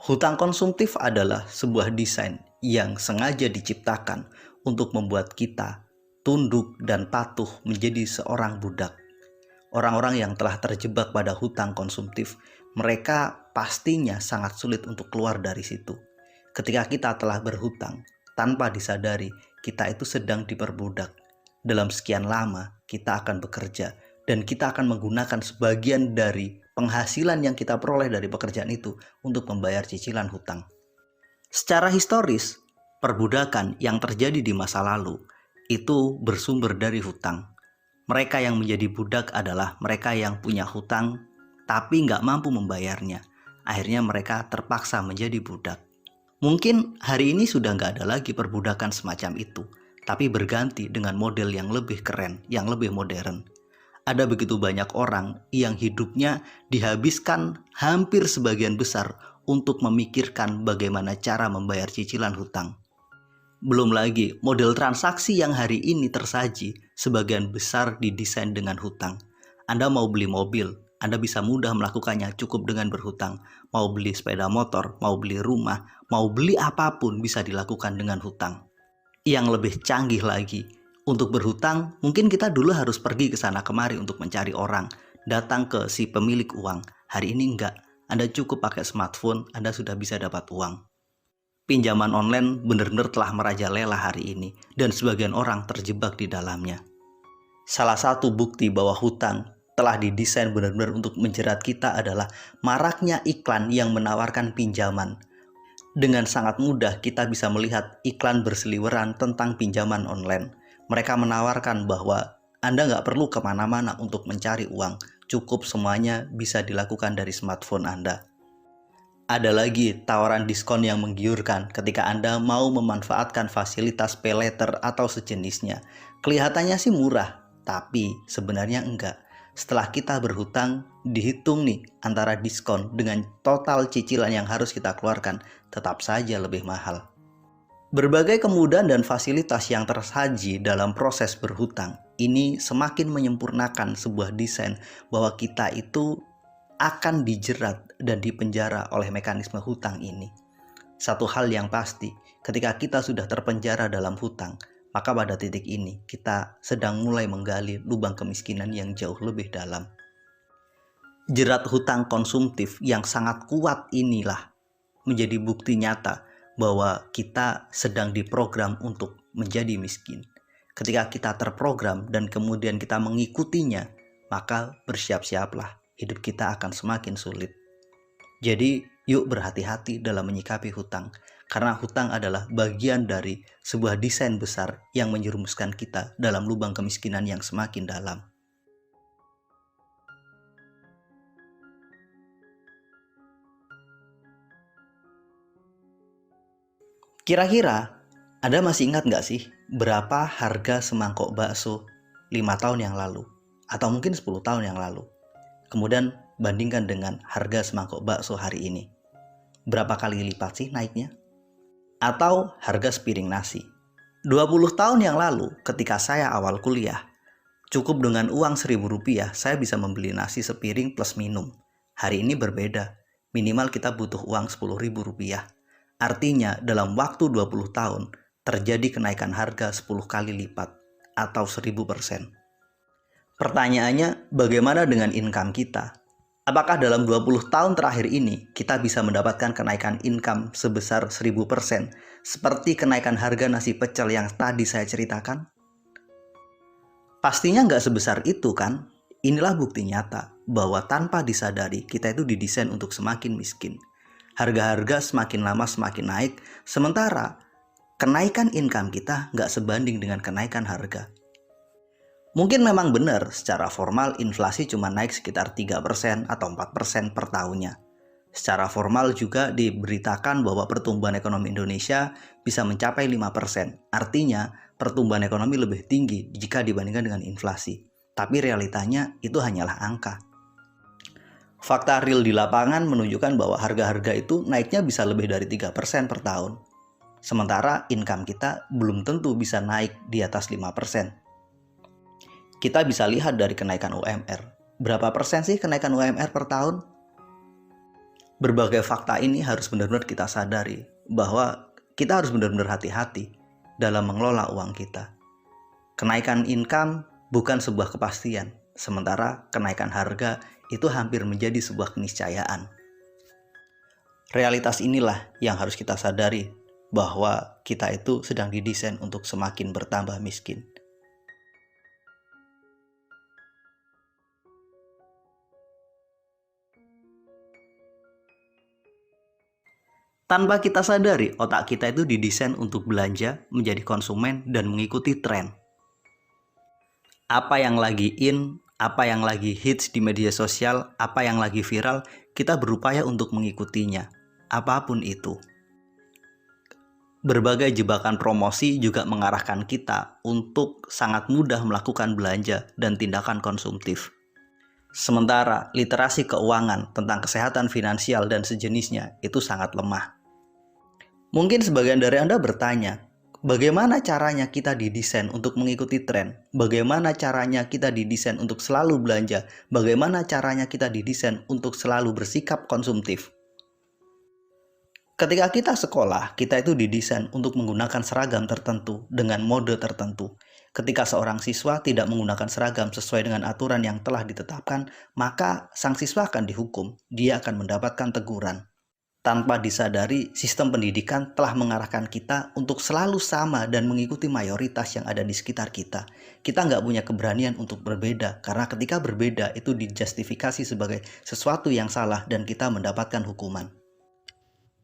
Hutang konsumtif adalah sebuah desain yang sengaja diciptakan untuk membuat kita tunduk dan patuh menjadi seorang budak. Orang-orang yang telah terjebak pada hutang konsumtif, mereka pastinya sangat sulit untuk keluar dari situ. Ketika kita telah berhutang, tanpa disadari kita itu sedang diperbudak. Dalam sekian lama, kita akan bekerja dan kita akan menggunakan sebagian dari penghasilan yang kita peroleh dari pekerjaan itu untuk membayar cicilan hutang. Secara historis, perbudakan yang terjadi di masa lalu itu bersumber dari hutang. Mereka yang menjadi budak adalah mereka yang punya hutang tapi nggak mampu membayarnya. Akhirnya mereka terpaksa menjadi budak. Mungkin hari ini sudah nggak ada lagi perbudakan semacam itu, tapi berganti dengan model yang lebih keren, yang lebih modern. Ada begitu banyak orang yang hidupnya dihabiskan hampir sebagian besar untuk memikirkan bagaimana cara membayar cicilan hutang. Belum lagi model transaksi yang hari ini tersaji sebagian besar didesain dengan hutang. Anda mau beli mobil, Anda bisa mudah melakukannya cukup dengan berhutang. Mau beli sepeda motor, mau beli rumah, mau beli apapun bisa dilakukan dengan hutang. Yang lebih canggih lagi, untuk berhutang mungkin kita dulu harus pergi ke sana kemari untuk mencari orang, datang ke si pemilik uang. Hari ini enggak, Anda cukup pakai smartphone, Anda sudah bisa dapat uang. Pinjaman online benar-benar telah merajalela hari ini dan sebagian orang terjebak di dalamnya. Salah satu bukti bahwa hutang telah didesain benar-benar untuk menjerat kita adalah maraknya iklan yang menawarkan pinjaman. Dengan sangat mudah kita bisa melihat iklan berseliweran tentang pinjaman online. Mereka menawarkan bahwa Anda nggak perlu kemana-mana untuk mencari uang, cukup semuanya bisa dilakukan dari smartphone Anda. Ada lagi tawaran diskon yang menggiurkan ketika Anda mau memanfaatkan fasilitas pay later atau sejenisnya. Kelihatannya sih murah, tapi sebenarnya enggak. Setelah kita berhutang, dihitung nih antara diskon dengan total cicilan yang harus kita keluarkan, tetap saja lebih mahal. Berbagai kemudahan dan fasilitas yang tersaji dalam proses berhutang, ini semakin menyempurnakan sebuah desain bahwa kita itu akan dijerat dan dipenjara oleh mekanisme hutang ini. Satu hal yang pasti, ketika kita sudah terpenjara dalam hutang, maka pada titik ini kita sedang mulai menggali lubang kemiskinan yang jauh lebih dalam. Jerat hutang konsumtif yang sangat kuat inilah menjadi bukti nyata bahwa kita sedang diprogram untuk menjadi miskin. Ketika kita terprogram dan kemudian kita mengikutinya, maka bersiap-siaplah, hidup kita akan semakin sulit. Jadi yuk berhati-hati dalam menyikapi hutang, karena hutang adalah bagian dari sebuah desain besar yang menjerumuskan kita dalam lubang kemiskinan yang semakin dalam. Kira-kira Anda masih ingat nggak sih berapa harga semangkok bakso 5 tahun yang lalu? Atau mungkin 10 tahun yang lalu? Kemudian bandingkan dengan harga semangkok bakso hari ini. Berapa kali lipat sih naiknya? Atau harga sepiring nasi. 20 tahun yang lalu ketika saya awal kuliah, cukup dengan uang Rp1.000 saya bisa membeli nasi sepiring plus minum. Hari ini berbeda, minimal kita butuh uang Rp10.000. Artinya dalam waktu 20 tahun terjadi kenaikan harga 10 kali lipat atau 1000%. Pertanyaannya, bagaimana dengan income kita? Apakah dalam 20 tahun terakhir ini kita bisa mendapatkan kenaikan income sebesar 1000% seperti kenaikan harga nasi pecel yang tadi saya ceritakan? Pastinya nggak sebesar itu kan? Inilah bukti nyata bahwa tanpa disadari kita itu didesain untuk semakin miskin. Harga-harga semakin lama semakin naik, sementara kenaikan income kita nggak sebanding dengan kenaikan harga. Mungkin memang benar secara formal inflasi cuma naik sekitar 3% atau 4% per tahunnya. Secara formal juga diberitakan bahwa pertumbuhan ekonomi Indonesia bisa mencapai 5%. Artinya pertumbuhan ekonomi lebih tinggi jika dibandingkan dengan inflasi. Tapi realitanya itu hanyalah angka. Fakta real di lapangan menunjukkan bahwa harga-harga itu naiknya bisa lebih dari 3% per tahun. Sementara income kita belum tentu bisa naik di atas 5%. Kita bisa lihat dari kenaikan UMR. Berapa persen sih kenaikan UMR per tahun? Berbagai fakta ini harus benar-benar kita sadari bahwa kita harus benar-benar hati-hati dalam mengelola uang kita. Kenaikan income bukan sebuah kepastian, sementara kenaikan harga itu hampir menjadi sebuah keniscayaan. Realitas inilah yang harus kita sadari bahwa kita itu sedang didesain untuk semakin bertambah miskin. Tanpa kita sadari, otak kita itu didesain untuk belanja, menjadi konsumen, dan mengikuti tren. Apa yang lagi in, apa yang lagi hits di media sosial, apa yang lagi viral, kita berupaya untuk mengikutinya, apapun itu. Berbagai jebakan promosi juga mengarahkan kita untuk sangat mudah melakukan belanja dan tindakan konsumtif. Sementara literasi keuangan tentang kesehatan finansial dan sejenisnya itu sangat lemah. Mungkin sebagian dari Anda bertanya, bagaimana caranya kita didesain untuk mengikuti tren? Bagaimana caranya kita didesain untuk selalu belanja? Bagaimana caranya kita didesain untuk selalu bersikap konsumtif? Ketika kita sekolah, kita itu didesain untuk menggunakan seragam tertentu dengan mode tertentu. Ketika seorang siswa tidak menggunakan seragam sesuai dengan aturan yang telah ditetapkan, maka sang siswa akan dihukum. Dia akan mendapatkan teguran. Tanpa disadari, sistem pendidikan telah mengarahkan kita untuk selalu sama dan mengikuti mayoritas yang ada di sekitar kita. Kita nggak punya keberanian untuk berbeda, karena ketika berbeda itu dijustifikasi sebagai sesuatu yang salah dan kita mendapatkan hukuman.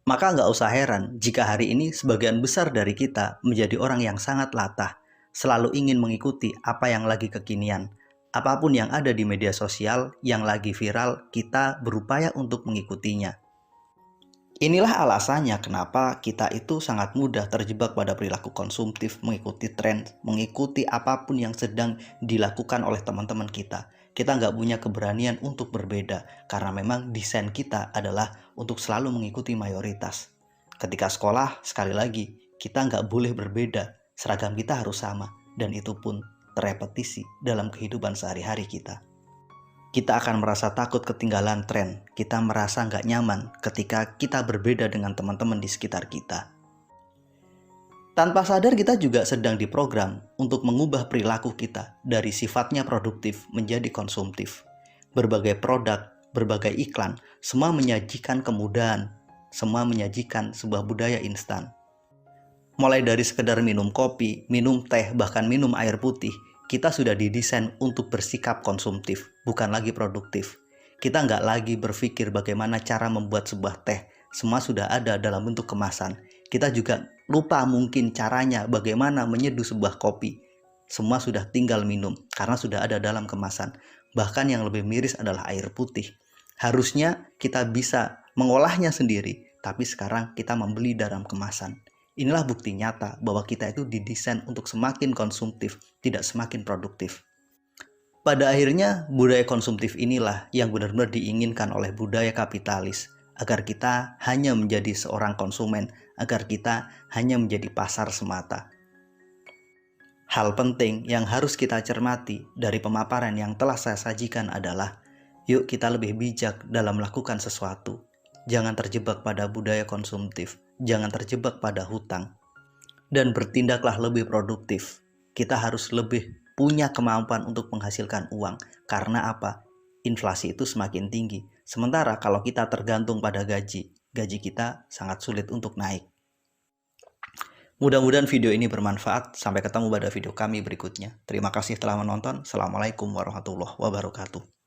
Maka nggak usah heran jika hari ini sebagian besar dari kita menjadi orang yang sangat latah, selalu ingin mengikuti apa yang lagi kekinian. Apapun yang ada di media sosial yang lagi viral, kita berupaya untuk mengikutinya. Inilah alasannya kenapa kita itu sangat mudah terjebak pada perilaku konsumtif, mengikuti tren, mengikuti apapun yang sedang dilakukan oleh teman-teman kita. Kita nggak punya keberanian untuk berbeda, karena memang desain kita adalah untuk selalu mengikuti mayoritas. Ketika sekolah, sekali lagi, kita nggak boleh berbeda, seragam kita harus sama, dan itu pun terrepetisi dalam kehidupan sehari-hari kita. Kita akan merasa takut ketinggalan tren. Kita merasa nggak nyaman ketika kita berbeda dengan teman-teman di sekitar kita. Tanpa sadar kita juga sedang diprogram untuk mengubah perilaku kita dari sifatnya produktif menjadi konsumtif. Berbagai produk, berbagai iklan, semua menyajikan kemudahan, semua menyajikan sebuah budaya instan. Mulai dari sekedar minum kopi, minum teh, bahkan minum air putih, kita sudah didesain untuk bersikap konsumtif, bukan lagi produktif. Kita nggak lagi berpikir bagaimana cara membuat sebuah teh, semua sudah ada dalam bentuk kemasan. Kita juga lupa mungkin caranya bagaimana menyeduh sebuah kopi. Semua sudah tinggal minum, karena sudah ada dalam kemasan. Bahkan yang lebih miris adalah air putih. Harusnya kita bisa mengolahnya sendiri, tapi sekarang kita membeli dalam kemasan. Inilah bukti nyata bahwa kita itu didesain untuk semakin konsumtif, tidak semakin produktif. Pada akhirnya, budaya konsumtif inilah yang benar-benar diinginkan oleh budaya kapitalis, agar kita hanya menjadi seorang konsumen, agar kita hanya menjadi pasar semata. Hal penting yang harus kita cermati dari pemaparan yang telah saya sajikan adalah, yuk kita lebih bijak dalam melakukan sesuatu. Jangan terjebak pada budaya konsumtif, jangan terjebak pada hutang, dan bertindaklah lebih produktif. Kita harus lebih punya kemampuan untuk menghasilkan uang. Karena apa? Inflasi itu semakin tinggi. Sementara kalau kita tergantung pada gaji kita sangat sulit untuk naik. Mudah-mudahan video ini bermanfaat. Sampai ketemu pada video kami berikutnya. Terima kasih telah menonton. Assalamualaikum warahmatullahi wabarakatuh.